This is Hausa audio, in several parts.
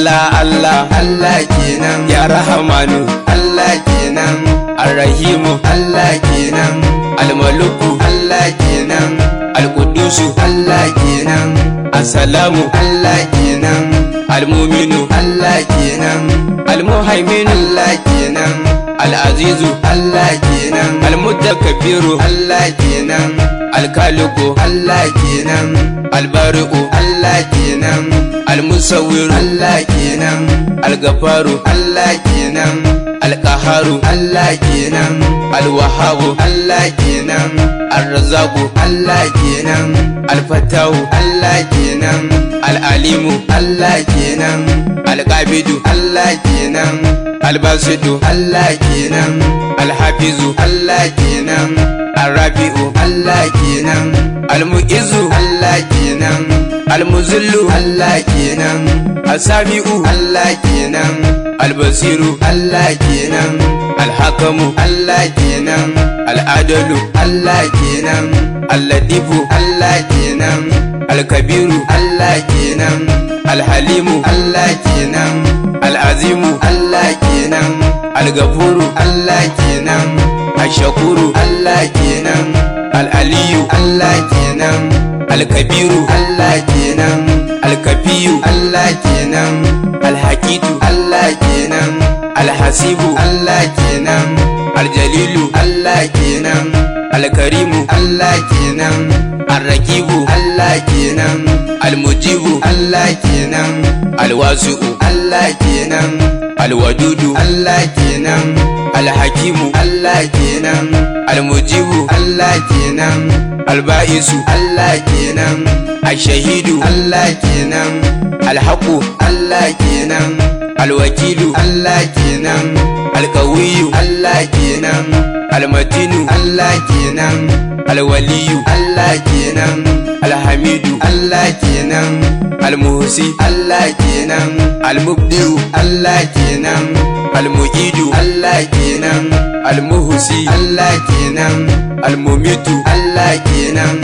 Allah Allah Allah kenan ya Rahmanu Allah kenan Ar-Rahimu Allah kenan Al-Maliku Allah kenan Al-Qudusu Allah kenan As-Salamu Allah kenan Al-Mu'minu Allah kenan Al-Muhaiminu Allah kenan Al-Azizu Allah kenan Al-Mutakabbiru Allah kenan Al-Khaliqu Allah kenan Al-Bari'u Allah kenan Al-Musawwiru Allah kenan Al-Ghafaru Allah kenan Al-Qahharu Allah kenan Al-Wahhabu Allah kenan Ar-Razzaqu Allah kenan Al-Fattahu Allah kenan Al-Alimu Allah kenan Al-Qabidu Allah kenan Al-Basitu Allah kenan Al-Hafizu Allah kenan Ar-Rafi'u Allah kenan Al-Mu'izzu Allah kenan Al-Muzillu Allah kenan As-Sami'u Allah kenan Al-Basiru Allah kenan Al-Hakamu Allah kenan Al-Adalu Allah kenan Al-Latifu Allah kenan Al-Kabiru Allah kenan Al-Halimu Allah kenan Al-Azimu Allah kenan Al-Ghafuru Allah kenan Ash-Shakuru Allah kenan Al-Aliyu Allah kenan Al-Kabiru Allah kenan Al-Kafiyu Allah kenan Al-Hakitu Allah kenan Al-Hasibu Allah kenan Al-Jalilu Allah kenan Al-Karimu Allah kenan Ar-Raqibu Allah kenan Al-Mujibu Allah kenan Al-Wasi'u Allah kenan Al-Wadudu Allah kenan Al-Hakimu Allah kenan Al-Mujibu Allah kenan Al-Ba'isu Allah kenan Ash-Shahidu Allah kenan Al-Haqu Allah kenan Al-Wakilu Allah kenan Al-Qawiyyu Allah kenan Al-Matinu Allah kenan Al-Waliyyu Allah kenan Al-Hamidu Allah kenan Al-Muhsi Allah kenan Al-Mubdi'u Allah kenan Al-Mu'idu Allah kenan Al-Muhsi Allah kenan Al-Mumitu Allah kenan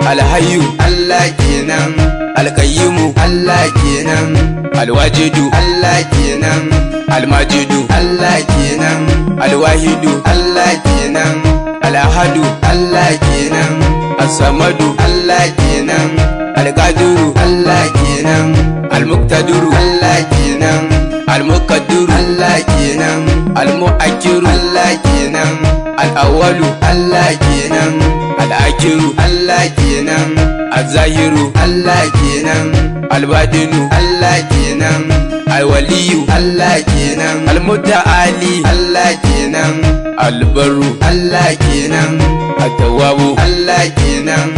Al-Hayyu Allah kenan Al-Qayyimu Allah kenan Al-Wajidu Allah kenan Al-Majidu Allah kenan Al-Wahidu Allah kenan Al-Ahadu Allah kenan As-Samadu Allah kenan Al-Qadiru Allah kenan Al-Muqtadiru Allah kenan Al-Muqaddiru Allah kenan Al-Mu'akkiru Allah kenan Al-Awwalu Allah kenan Al-Akhiru Allah kenan Al-Zahiru Allah kenan Al-Batinu Allah kenan Al-Waliyyu Allah kenan Al-Muta'ali Allah kenan Al-Barru Allah kenan At-Tawwabu Allah kenan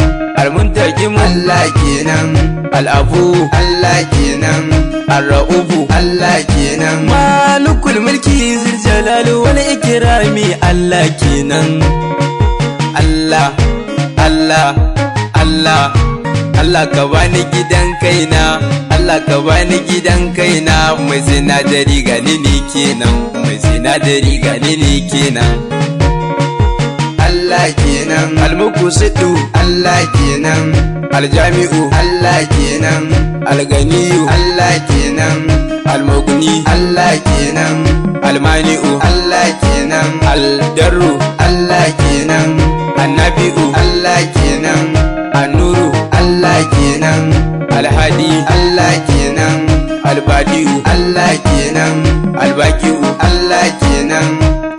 Al-Muntaqimu Allah kenan Al-Afu Allah kenan Ar-Ra'ufu Allah kenan Malikul Mulki Zul Jalali wal Ikrami Allah kenan Allah Allah Allah Allah ka bani gidan kaina Allah ka bani gidan kaina mai sinadari gani ne kenan mai sinadari gani ne kenan Allah kenan Al-Muqsitu Allah kenan Al-Jami'u Allah kenan Al-Ganiyu Allah kenan Al-Mughni Allah kenan Al-Mani'u Allah kenan Al-Darru Allah kenan An-Nafi'u Allah kenan An-Nuru Allah kenan Al-Hadi Allah kenan Al-Badi'u Allah kenan Al-Baqi'u Allah kenan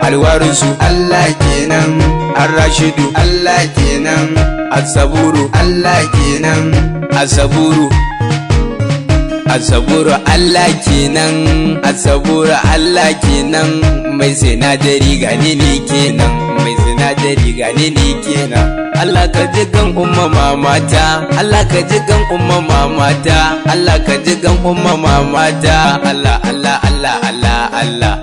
Al-Warisu Allah kenan Ar-Rashidu Allah kenan As-Saburu Allah kenan As-Saburu As-Saburu Allah kenan As-Saburu Allah kenan mai sinadari gani ne kenan mai sinadari gani ne kenan Allah ka ji kan umma mamata Allah ka ji kan umma mamata Allah ka ji kan umma mamata Allah Allah Allah Allah Allah